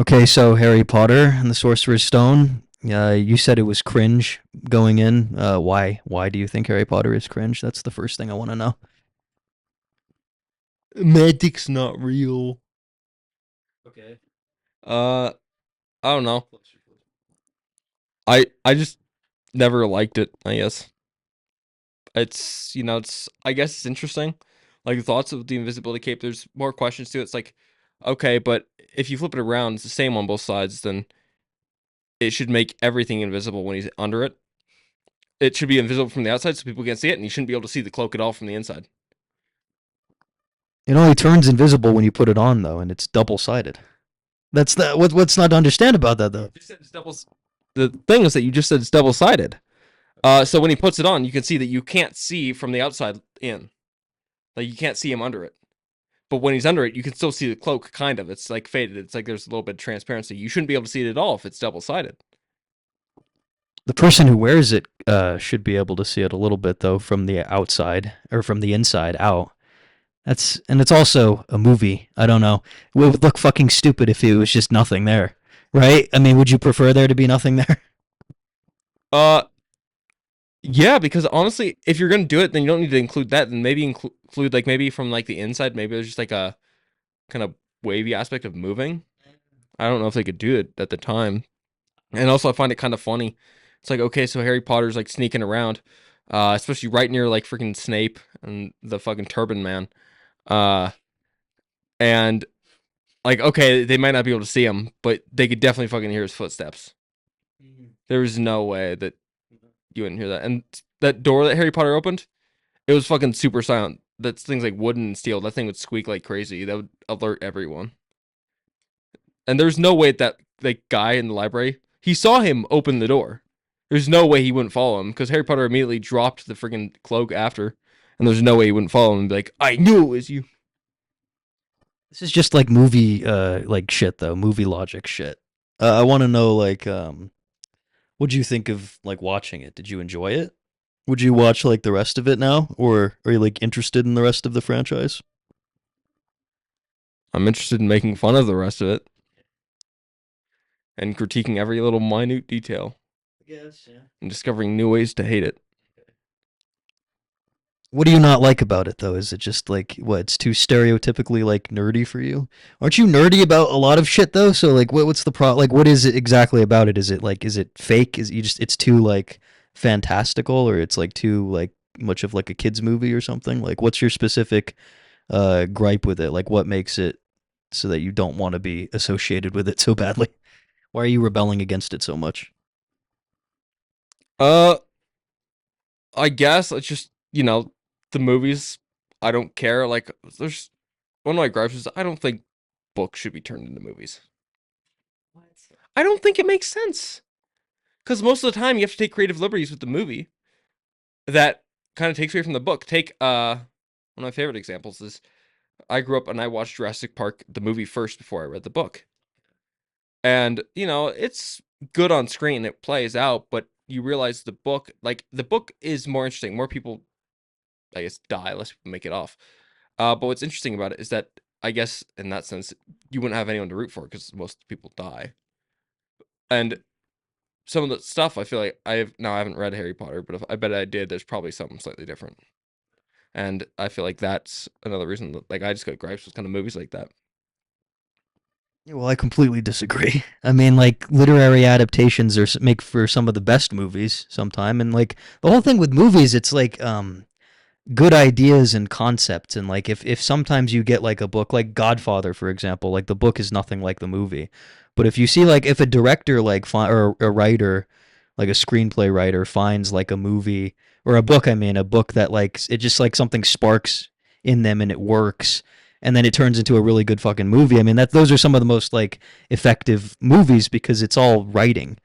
Okay, so Harry Potter and the Sorcerer's Stone. You said it was cringe going in. Why? Why do you think Harry Potter is cringe? That's the first thing I want to know. Magic's not real. Okay. Uh, I don't know. I just never liked it. I guess it's I guess it's interesting. Like the thoughts of the invisibility cape. There's more questions to it. It's like, okay, but if you flip it around, it's the same on both sides. Then it should make everything invisible when he's under it. It should be invisible from the outside so people can't see it, and you shouldn't be able to see the cloak at all from the inside. It only turns invisible when you put it on, though, and it's double sided. That's the what's not to understand about that, though. You said it's double. The thing is that you just said it's double sided. So when he puts it on, you can see that you can't see from the outside in. Like you can't see him under it. But when he's under it, you can still see the cloak. Kind of. It's like faded. It's like there's a little bit of transparency. You shouldn't be able to see it at all if it's double sided. The person who wears it should be able to see it a little bit, though, from the outside or from the inside out. It's also a movie. I don't know. It would look fucking stupid if it was just nothing there, right? I mean, would you prefer there to be nothing there? Uh, yeah, because honestly, if you're gonna do it, then you don't need to include that. Then maybe include like maybe from like the inside, maybe there's just like a kind of wavy aspect of moving. I don't know if they could do it at the time. And also, I find it kind of funny. It's like, okay, so Harry Potter's like sneaking around, especially right near like freaking Snape and the fucking Turban Man. Uh, and like, okay, they might not be able to see him, but they could definitely fucking hear his footsteps. There was no way that you wouldn't hear that. And that door that Harry Potter opened, it was fucking super silent. That's things like wooden and steel. That thing would squeak like crazy. That would alert everyone. And there's no way that like guy in the library, he saw him open the door. There's no way he wouldn't follow him because Harry Potter immediately dropped the freaking cloak after, and there's no way he wouldn't follow him and be like, "I knew it was you." This is just like movie like shit though, movie logic shit. I want to know like what'd you think of like watching it? Did you enjoy it? Would you watch like the rest of it now, or are you like interested in the rest of the franchise? I'm interested in making fun of the rest of it and critiquing every little minute detail I guess, yeah. and discovering new ways to hate it. What do you not like about it though? Is it just like what? It's too stereotypically like nerdy for you? Aren't you nerdy about a lot of shit though? So like, what's the pro? Like, what is it exactly about it? Is it fake? Is you just it's too like fantastical, or it's like too like much of like a kids movie or something? Like, what's your specific gripe with it? Like, what makes it so that you don't want to be associated with it so badly? Why are you rebelling against it so much? Uh, I guess it's just the movies. I don't care. Like, there's one of my gripes is I don't think books should be turned into movies. I don't think it makes sense because most of the time you have to take creative liberties with the movie that kind of takes away from the book. Take one of my favorite examples is I grew up and I watched Jurassic Park the movie first before I read the book. And it's good on screen, it plays out, but you realize the book is more interesting. More people I guess die, less people make it off. But what's interesting about it is that I guess in that sense you wouldn't have anyone to root for because most people die. And some of the stuff I feel like I haven't read Harry Potter, but if I bet I did, there's probably something slightly different. And I feel like that's another reason that like I just got gripes with kind of movies like that. Yeah, well, I completely disagree. I mean, like literary adaptations are make for some of the best movies sometime, and like the whole thing with movies, it's like good ideas and concepts, and like if sometimes you get like a book like Godfather, for example, like the book is nothing like the movie, but if you see like if a director like or a writer, like a screenplay writer finds like a movie or a book, I mean, a book that like it just like something sparks in them and it works and then it turns into a really good fucking movie. I mean, that those are some of the most like effective movies because it's all writing.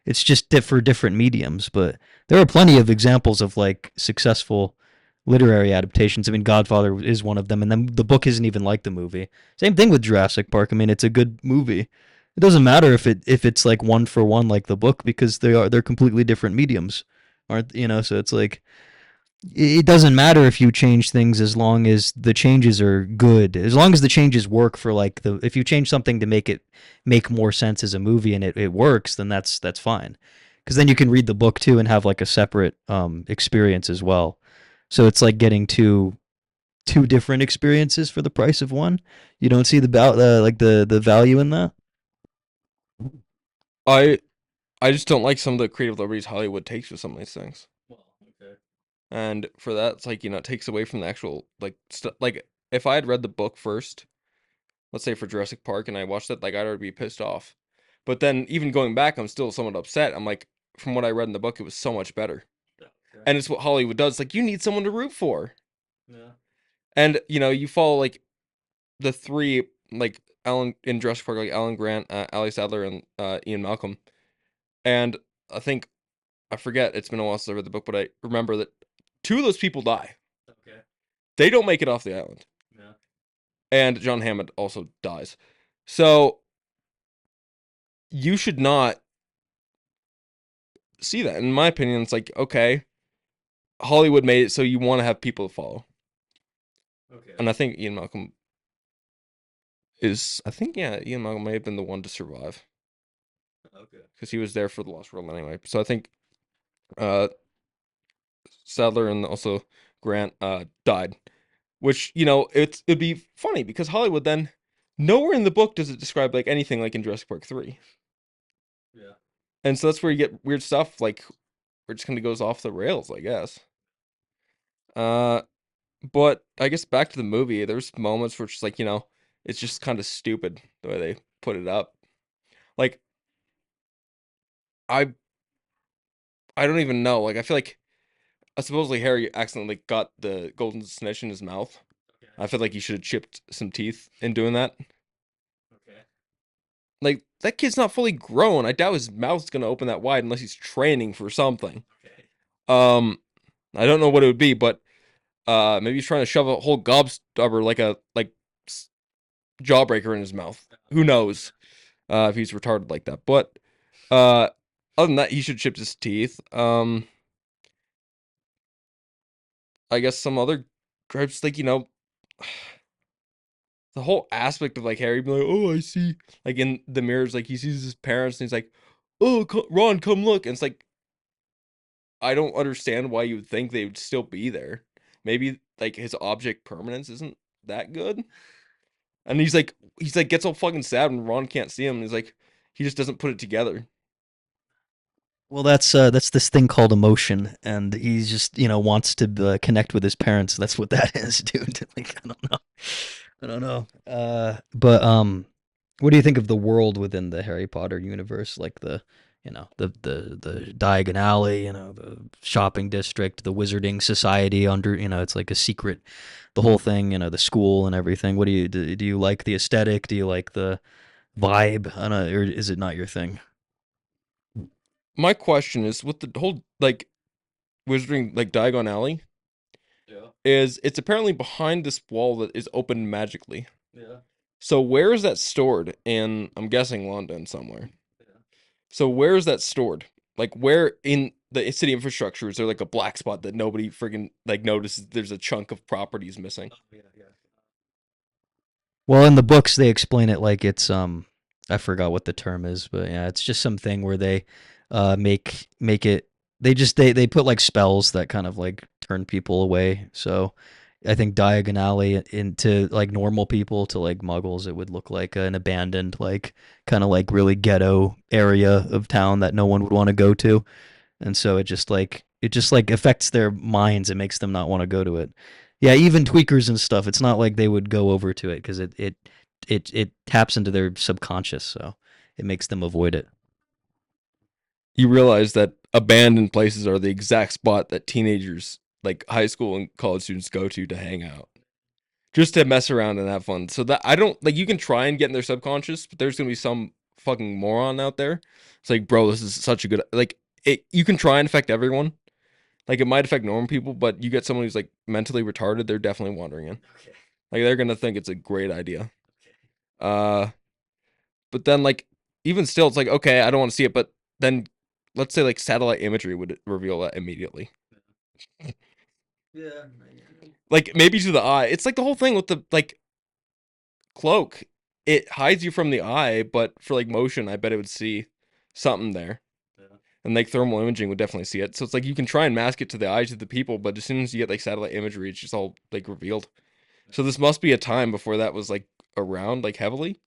It's just for different mediums, but there are plenty of examples of like successful literary adaptations. I mean, Godfather is one of them, and then the book isn't even like the movie. Same thing with Jurassic Park. I mean, it's a good movie. It doesn't matter if it's like one for one like the book because they're completely different mediums, aren't you know? So it's like it doesn't matter if you change things as long as the changes are good. As long as the changes work for like the if you change something to make it make more sense as a movie and it works, then that's fine. Because then you can read the book too and have like a separate experience as well. So it's like getting two different experiences for the price of one. You don't see like the value in that. I I just don't like some of the creative liberties Hollywood takes with some of these things. Well, okay. And for that, it's like, it takes away from the actual like if I had read the book first, let's say for Jurassic Park, and I watched it, like I'd already be pissed off. But then even going back, I'm still somewhat upset. I'm like, from what I read in the book, it was so much better. Okay. And it's what Hollywood does. Like you need someone to root for. Yeah. And you follow like the three like Alan in Jurassic Park, like Alan Grant, Ali Sadler, and Ian Malcolm. And I think I forget, it's been a while since I read the book, but I remember that two of those people die. Okay. They don't make it off the island. Yeah. And John Hammond also dies. So you should not see that. In my opinion, it's like, okay, Hollywood made it so you want to have people to follow. Okay. And I think Ian Malcolm I think, yeah, Ian Malcolm may have been the one to survive Okay. because he was there for the Lost World anyway. So I think uh, Sadler and also Grant died, which, it'd be funny because Hollywood then, nowhere in the book does it describe like anything like in Jurassic Park 3. Yeah. And so that's where you get weird stuff like where it just kind of goes off the rails, I guess. Uh, but I guess back to the movie, there's moments where it's just like, it's just kind of stupid the way they put it up. Like I I don't even know. Like I feel like supposedly Harry accidentally got the golden snitch in his mouth. Okay. I feel like he should have chipped some teeth in doing that. Okay. Like that kid's not fully grown. I doubt his mouth's gonna open that wide unless he's training for something. Okay. Um, I don't know what it would be, but maybe he's trying to shove a whole gobstopper like a jawbreaker in his mouth. Who knows if he's retarded like that? But uh, other than that, he should chip his teeth. I guess some other gripes, like the whole aspect of like Harry being like, "Oh, I see," like in the mirrors, like he sees his parents and he's like, "Oh, Ron, come look," and it's like I don't understand why you would think they would still be there. Maybe like his object permanence isn't that good. And he's like gets all fucking sad when Ron can't see him. And he's like he just doesn't put it together. Well, that's this thing called emotion, and he just wants to connect with his parents. That's what that is, dude. Like I don't know, I don't know. But what do you think of the world within the Harry Potter universe? Like the Diagon Alley, the shopping district, the Wizarding Society under, it's like a secret, the whole thing, the school and everything. What do you like the aesthetic? Do you like the vibe? I don't know, or is it not your thing? My question is with the whole like Wizarding like Diagon Alley Yeah, is it's apparently behind this wall that is open magically. yeah, So where is that stored? In I'm guessing London somewhere. yeah. So where is that stored? Like where in the city infrastructure is there like a black spot that nobody friggin' like notices there's a chunk of properties missing? Oh, yeah, yeah. Well, in the books they explain it like it's I forgot what the term is, but yeah, it's just something where they make it they put like spells that kind of like turn people away. So I think diagonally into like normal people to like muggles it would look like an abandoned like kind of like really ghetto area of town that no one would want to go to, and so it just like affects their minds and makes them not want to go to it. Yeah, even tweakers and stuff. It's not like they would go over to it because it taps into their subconscious, so it makes them avoid it. You realize that abandoned places are the exact spot that teenagers, like high school and college students, go to hang out, just to mess around and have fun. So that I don't like, you can try and get in their subconscious, but there's gonna be some fucking moron out there. It's like, bro, this is such a good like it. You can try and affect everyone. Like it might affect normal people, but you get someone who's like mentally retarded, they're definitely wandering in. Okay. Like they're gonna think it's a great idea. Okay. Uh, but then like even still, it's like okay, I don't want to see it, but then let's say like satellite imagery would reveal that immediately. Yeah. Like maybe to the eye. It's like the whole thing with the like cloak. It hides you from the eye, but for like motion, I bet it would see something there. Yeah. And like thermal imaging would definitely see it. So it's like you can try and mask it to the eyes of the people, but as soon as you get like satellite imagery, it's just all like revealed. So this must be a time before that was like around like heavily.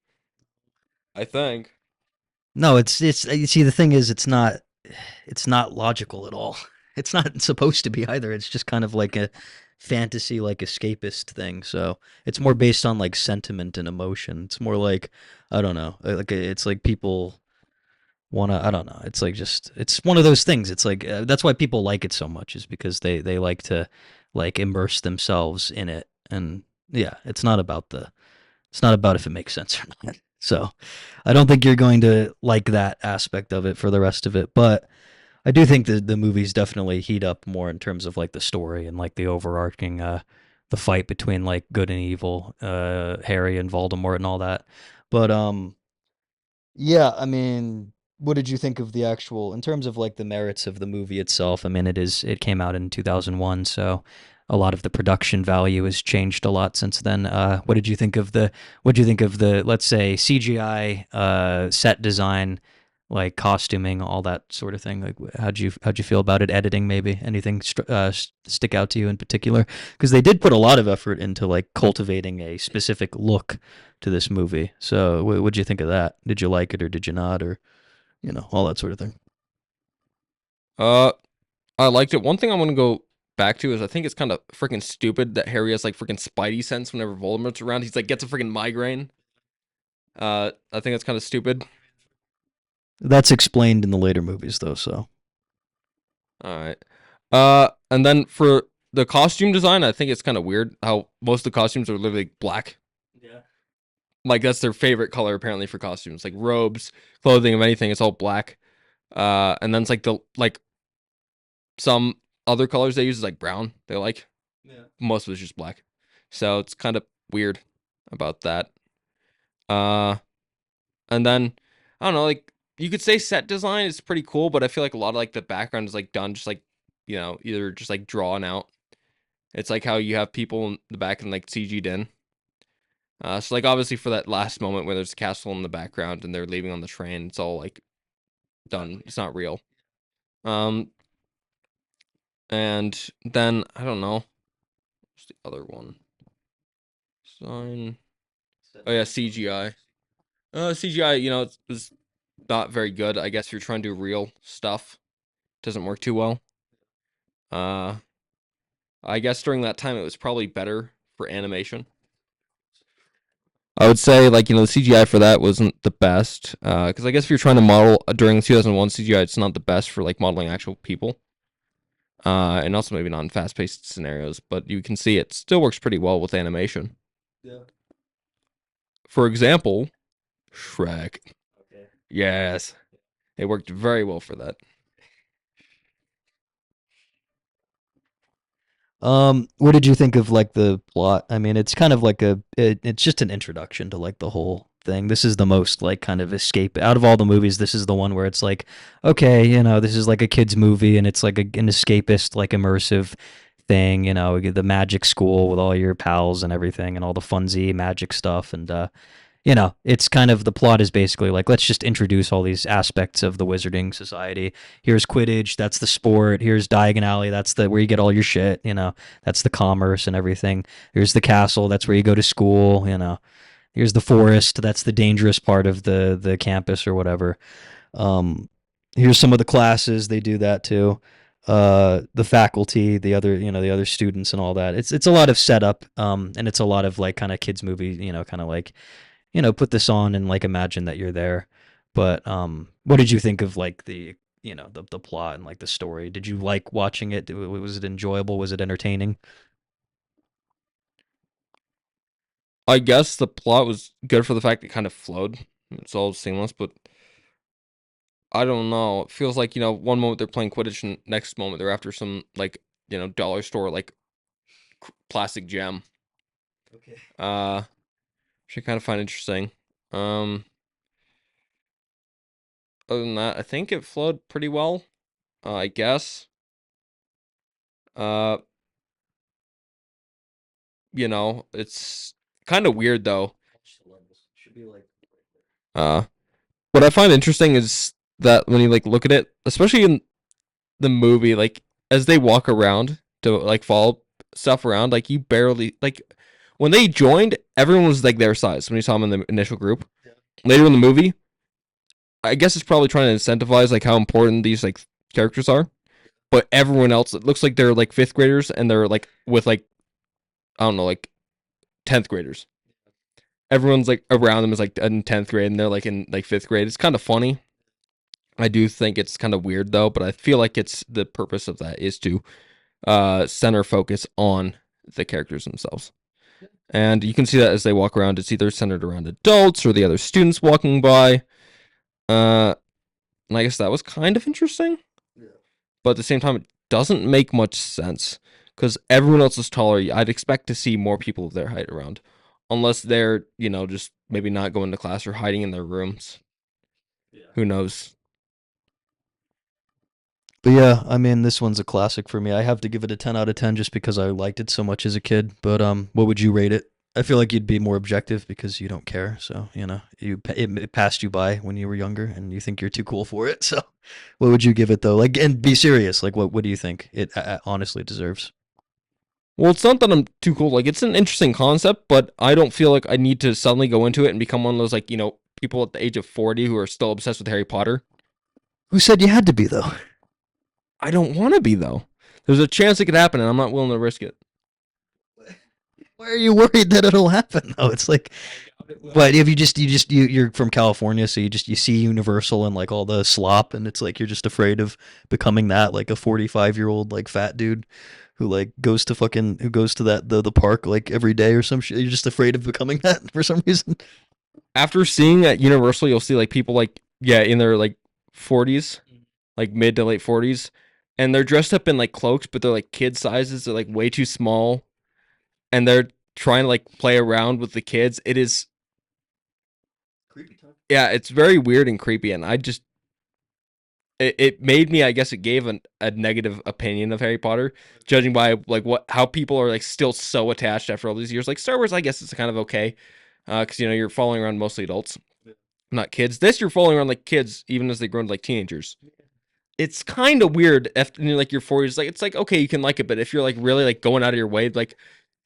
I think. No, it's you see the thing is it's not logical at all. It's not supposed to be either. It's just kind of like a fantasy like escapist thing. So, it's more based on like sentiment and emotion. It's more like I don't know, like it's like people want to I don't know. It's like just it's one of those things. It's like that's why people like it so much is because they like to like immerse themselves in it. And yeah, it's not about if it makes sense or not. So, I don't think you're going to like that aspect of it for the rest of it, but I do think the movies definitely heat up more in terms of like the story and like the overarching the fight between like good and evil, Harry and Voldemort and all that. But yeah, I mean, what did you think of the actual in terms of like the merits of the movie itself? I mean, it came out in 2001, so a lot of the production value has changed a lot since then. What did you think of the let's say CGI set design, like costuming, all that sort of thing? Like how'd you feel about it? Editing, maybe anything stick out to you in particular? Because they did put a lot of effort into like cultivating a specific look to this movie. So, what'd you think of that? Did you like it or did you not, or all that sort of thing? Uh I liked it. One thing I'm gonna go back to is I think it's kind of freaking stupid that Harry has like freaking Spidey sense whenever Voldemort's around. He's like gets a freaking migraine. I think that's kind of stupid. That's explained in the later movies, though. So, All right. And then for the costume design, I think it's kind of weird how most of the costumes are literally black. yeah, Like that's their favorite color apparently for costumes, like robes, clothing, of anything. It's all black. And then it's like the like some other colors they use is like brown. They like yeah. most of it's just black. So it's kind of weird about that. Uh, and then I don't know, like you could say set design is pretty cool, but I feel like a lot of like the background is like done just like either just like drawn out. It's like how you have people in the back and like CG'd in. So like obviously for that last moment where there's a castle in the background and they're leaving on the train, it's all like done. It's not real. Um, and then I don't know. What's the other one? Sign. Oh yeah, CGI. CGI. Is not very good. I guess if you're trying to do real stuff, doesn't work too well. Uh, I guess during that time it was probably better for animation. I would say like the CGI for that wasn't the best because I guess if you're trying to model during 2001 CGI, it's not the best for like modeling actual people. And also maybe not in fast-paced scenarios, but you can see it still works pretty well with animation. Yeah. For example, Shrek. Okay. Yes, it worked very well for that. What did you think of like the plot? I mean, it's kind of like it's just an introduction to like the whole thing. This is the most like kind of escape out of all the movies. This is the one where it's like, okay, this is like a kids movie and it's like an escapist, like immersive thing. The magic school with all your pals and everything and all the funsy magic stuff and it's kind of the plot is basically like let's just introduce all these aspects of the wizarding society. Here's Quidditch, that's the sport. Here's Diagon Alley, that's the where you get all your shit. That's the commerce and everything. Here's the castle, that's where you go to school. Here's the forest, that's the dangerous part of the campus or whatever. Um, Here's some of the classes, they do that too. The faculty, the other students and all that. It's a lot of setup, and it's a lot of like kind of kids movie, kind of like put this on and like imagine that you're there. But what did you think of like the plot and like the story? Did you like watching it? Was it enjoyable? Was it entertaining? I guess the plot was good for the fact it kind of flowed. It's all seamless, but I don't know. It feels like one moment they're playing Quidditch, and next moment they're after some like dollar store like plastic gem. Okay. Uh, which I kind of find interesting. Um, Other than that, I think it flowed pretty well. I guess. Uh, It's kind of weird though. Uh, what I find interesting is that when you like look at it, especially in the movie, like as they walk around to like follow stuff around, like you barely like when they joined, everyone was like their size when you saw them in the initial group. Later in the movie, I guess it's probably trying to incentivize like how important these like characters are. But everyone else, it looks like they're like fifth graders and they're like with like I don't know, like 10th graders. Everyone's like around them is like in 10th grade and they're like in like fifth grade. It's kind of funny. I do think it's kind of weird though, but I feel like it's the purpose of that is to center focus on the characters themselves. And you can see that as they walk around, it's either centered around adults or the other students walking by. Uh, and I guess that was kind of interesting, but at the same time, it doesn't make much sense because everyone else is taller. I'd expect to see more people of their height around, unless they're just maybe not going to class or hiding in their rooms. Who knows? But yeah, I mean, this one's a classic for me. I have to give it a 10 out of 10 just because I liked it so much as a kid. But what would you rate it? I feel like you'd be more objective because you don't care. So, it passed you by when you were younger and you think you're too cool for it. So, what would you give it though? Like, and be serious. Like, what do you think it honestly deserves? Well, it's not that I'm too cool. Like, it's an interesting concept, but I don't feel like I need to suddenly go into it and become one of those like people at the age of 40 who are still obsessed with Harry Potter. Who said you had to be though? I don't want to be though. There's a chance it could happen, and I'm not willing to risk it. Why are you worried that it'll happen though? It's like, but if you're from California, so you see Universal and like all the slop, and it's like you're just afraid of becoming that, like a 45-year-old like fat dude who like goes to the park like every day or some shit. You're just afraid of becoming that for some reason. After seeing at Universal, you'll see like people like in their like 40s, like mid to late 40s, and they're dressed up in like cloaks, but they're like kid sizes. They're like way too small, and they're trying to like play around with the kids. It is yeah, it's very weird and creepy, and I just it made me, I guess it gave a negative opinion of Harry Potter, judging by like how people are like still so attached after all these years. Like Star Wars, I guess it's kind of okay, because you're following around mostly adults, not kids. This you're following around like kids even as they grow into like teenagers. It's kind of weird if in like your 40s. Like it's like okay, you can like it, but if you're like really like going out of your way, like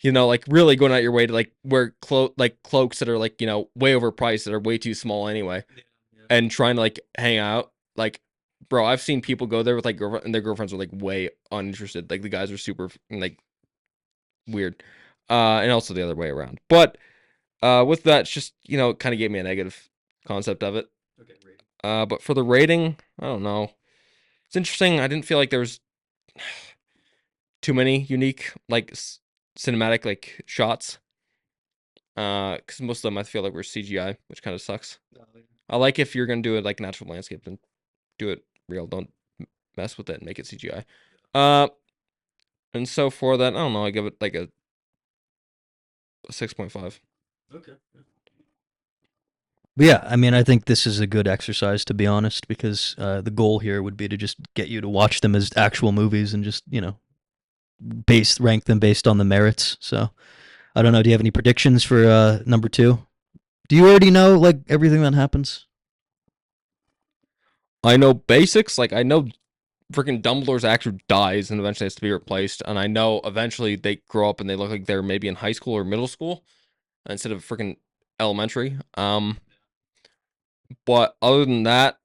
like really going out of your way to like wear cloaks that are like way overpriced that are way too small anyway, and trying to like hang out like. Bro, I've seen people go there with like girlfriend, and their girlfriends are like way uninterested. Like the guys are super like weird, and also the other way around. But with that, it's just it kind of gave me a negative concept of it. But for the rating, I don't know. It's interesting. I didn't feel like there was too many unique like cinematic like shots. Because most of them I feel like were CGI, which kind of sucks. I like if you're gonna do it like natural landscape, then do it real. Don't mess with it and make it CGI. Uh, and so for that, I don't know. I give it like a 6.5. But yeah, I mean, I think this is a good exercise to be honest, because the goal here would be to just get you to watch them as actual movies and just base rank them based on the merits. So I don't know. Do you have any predictions for number two? Do you already know like everything that happens? I know basics. Like I know freaking Dumbledore's actor dies and eventually has to be replaced, and I know eventually they grow up and they look like they're maybe in high school or middle school instead of freaking elementary. But other than that,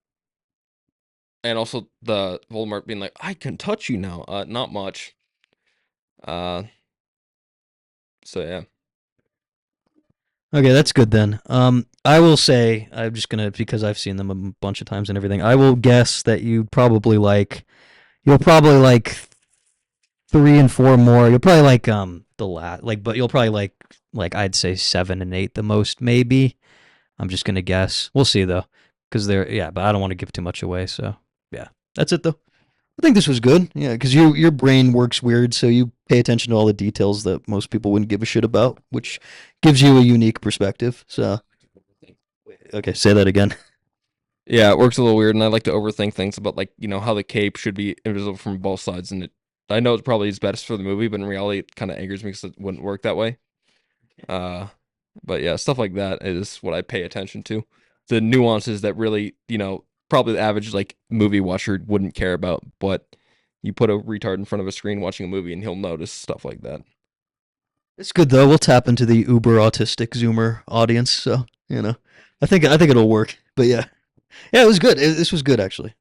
and also the Voldemort being like, "I can touch you now." Not much. Uh, so yeah. Okay, that's good then. I will say I'm just gonna because I've seen them a bunch of times and everything. I will guess that you'll probably like three and four more. You'll probably like the last but you'll probably like I'd say seven and eight the most maybe. I'm just gonna guess. We'll see though, because they're yeah, but I don't want to give too much away. So yeah, that's it though. I think this was good. Yeah, because your brain works weird, so you pay attention to all the details that most people wouldn't give a shit about, which gives you a unique perspective. So okay, say that again. Yeah, it works a little weird, and I like to overthink things about like how the cape should be invisible from both sides, and I know it probably is best for the movie, but in reality, it kind of angers me because it wouldn't work that way. Uh, but yeah, stuff like that is what I pay attention to. The nuances that really, probably the average like movie watcher wouldn't care about, but you put a retard in front of a screen watching a movie and he'll notice stuff like that. It's good though. We'll tap into the uber autistic Zoomer audience, so I think it'll work. But yeah, yeah, it was good. This was good actually.